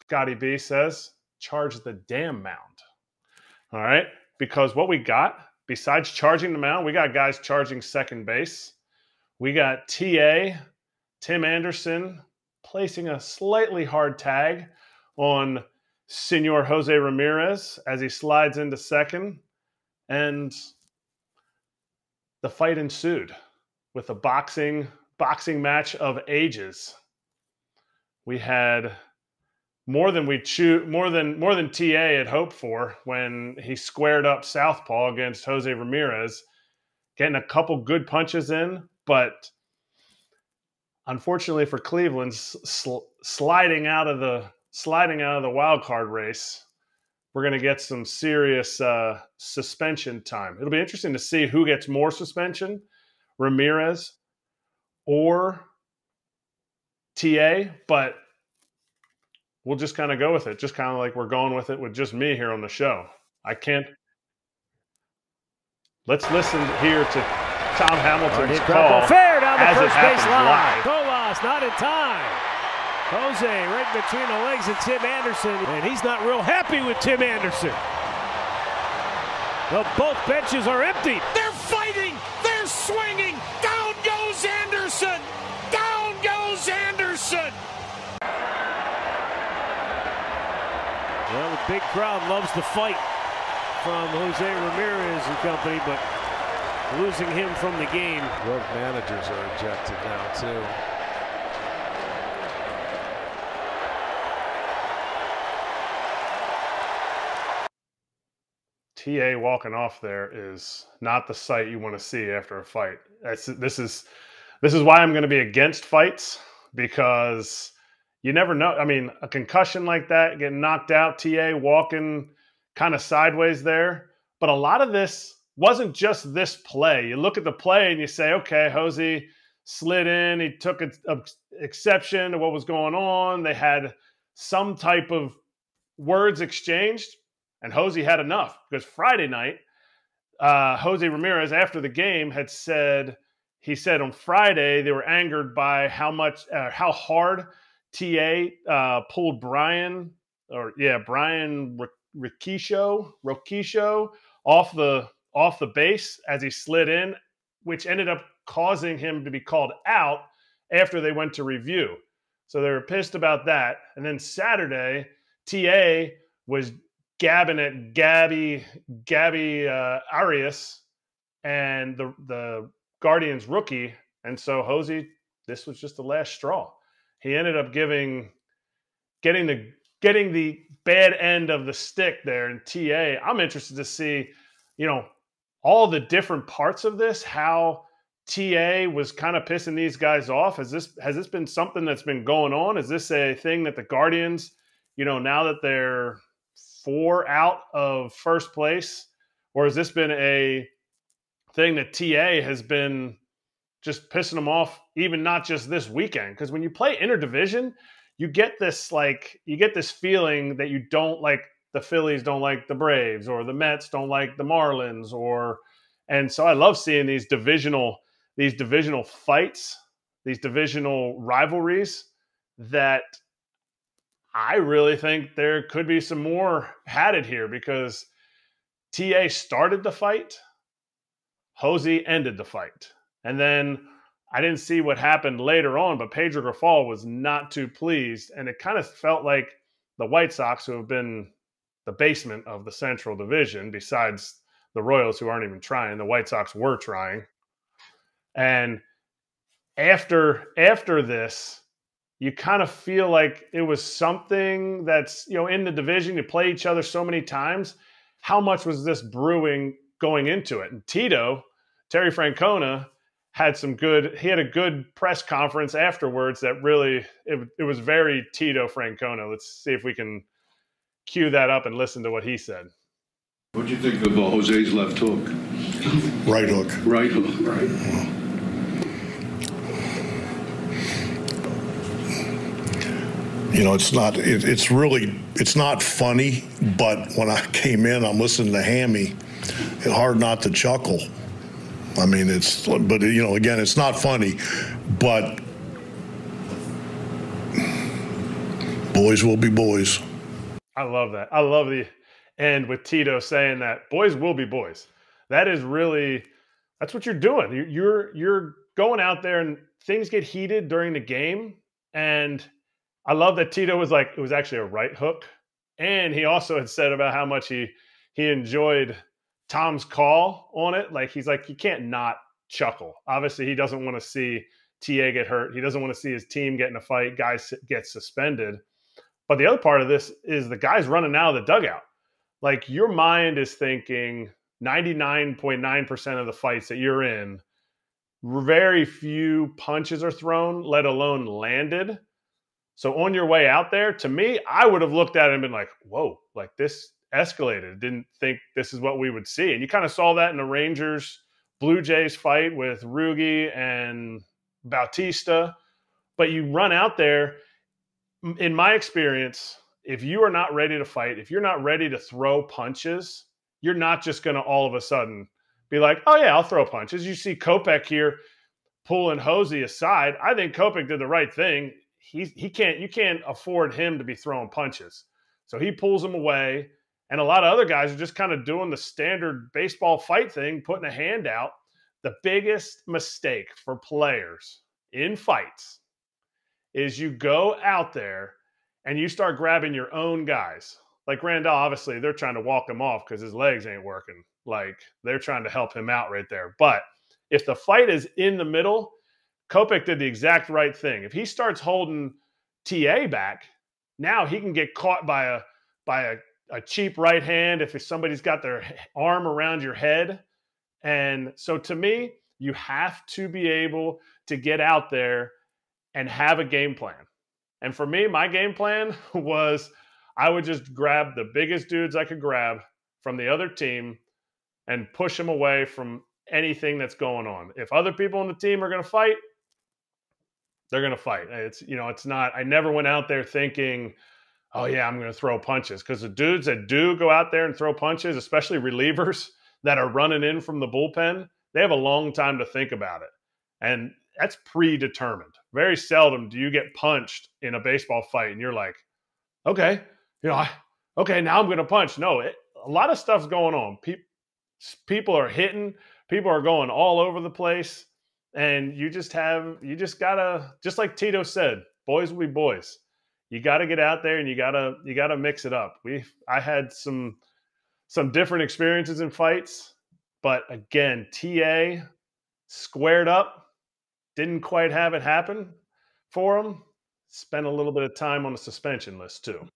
Scotty B says, charge the damn mound. All right? Because what we got, besides charging the mound, we got guys charging second base. We got TA, Tim Anderson, placing a slightly hard tag on Senor Jose Ramirez as he slides into second. And the fight ensued with a boxing match of ages. We had more than TA had hoped for when he squared up southpaw against Jose Ramirez, getting a couple good punches in, but unfortunately for Cleveland, sliding out of the wild card race, we're going to get some serious suspension time. It'll be interesting to see who gets more suspension, Ramirez or TA, but we'll just kind of go with it, just kind of like we're going with it with just me here on the show. Let's listen here to Tom Hamilton's call fair down the as first it base happens line. live. Colas not in time. Jose right between the legs of Tim Anderson, and he's not real happy with Tim Anderson. Well, both benches are empty. They're fighting. They're swinging. Down goes Anderson. Down goes Anderson. Well, the big crowd loves the fight from Jose Ramirez and company, but losing him from the game. Rogue managers are ejected now, too. TA walking off there is not the sight you want to see after a fight. This is why I'm going to be against fights, because you never know. I mean, a concussion like that, getting knocked out, TA walking kind of sideways there. But a lot of this wasn't just this play. You look at the play and you say, okay, Jose slid in. He took an exception to what was going on. They had some type of words exchanged. And Jose had enough, because Friday night, Jose Ramirez, after the game, he said on Friday they were angered by how hard TA pulled Brian Roquisho off the base as he slid in, which ended up causing him to be called out after they went to review. So they were pissed about that. And then Saturday, TA was gabbing at Gabby Arias and the Guardians rookie. And so Jose, this was just the last straw. He ended up getting the bad end of the stick there. And TA, I'm interested to see, all the different parts of this, how TA was kind of pissing these guys off. Has this been something that's been going on? Is this a thing that the Guardians, now that they're 4 out of first place, or has this been a thing that TA has been just pissing them off, even not just this weekend? Because when you play interdivision, you get this feeling that you don't like the Phillies, don't like the Braves, or the Mets don't like the Marlins, and so I love seeing these divisional fights, these divisional rivalries that I really think there could be some more added here, because TA started the fight, Jose ended the fight. And then I didn't see what happened later on, but Pedro Grifol was not too pleased. And it kind of felt like the White Sox, who have been the basement of the Central Division, besides the Royals, who aren't even trying, the White Sox were trying. And after this, you kind of feel like it was something that's, in the division, you play each other so many times. How much was this brewing going into it? And Terry Francona, had a good press conference afterwards that really, it was very Tito Francona. Let's see if we can cue that up and listen to what he said. What do you think of Jose's left hook? Right hook. Right hook, right. It's not funny, but when I came in, I'm listening to Hammy, it's hard not to chuckle. I mean, again, it's not funny, but Boys will be boys. I love that. I love the end with Tito saying that boys will be boys. That is really that's what you're doing. You're going out there and things get heated during the game. And I love that Tito was like, it was actually a right hook. And he also had said about how much he enjoyed Tom's call on it. Like he's like, you can't not chuckle. Obviously, he doesn't want to see TA get hurt. He doesn't want to see his team get in a fight, guys get suspended. But the other part of this is the guys running out of the dugout. Like your mind is thinking 99.9% of the fights that you're in, very few punches are thrown, let alone landed. So on your way out there, to me, I would have looked at it and been like, whoa, like this escalated. Didn't think this is what we would see. And you kind of saw that in the Rangers Blue Jays fight with Rugi and Bautista. But you run out there, in my experience, if you are not ready to fight, if you're not ready to throw punches, you're not just going to all of a sudden be like, oh, yeah, I'll throw punches. You see Kopech here pulling Hosey aside. I think Kopech did the right thing. You can't afford him to be throwing punches. So he pulls him away. And a lot of other guys are just kind of doing the standard baseball fight thing, putting a hand out. The biggest mistake for players in fights is you go out there and you start grabbing your own guys. Like Randall, obviously, they're trying to walk him off because his legs ain't working. Like they're trying to help him out right there. But if the fight is in the middle, Kopech did the exact right thing. If he starts holding TA back, now he can get caught by a cheap right hand if somebody's got their arm around your head. And so to me, you have to be able to get out there and have a game plan. And for me, my game plan was I would just grab the biggest dudes I could grab from the other team and push them away from anything that's going on. If other people on the team are going to fight, they're going to fight. It's not, I never went out there thinking, oh yeah, I'm going to throw punches. Because the dudes that do go out there and throw punches, especially relievers that are running in from the bullpen, they have a long time to think about it. And that's predetermined. Very seldom do you get punched in a baseball fight and you're like, okay, okay, now I'm going to punch. No, a lot of stuff's going on. People are hitting, people are going all over the place. And you just gotta, just like Tito said, boys will be boys. You got to get out there and you got to mix it up. I had some different experiences in fights, but again, TA squared up, didn't quite have it happen for him. Spent a little bit of time on the suspension list too.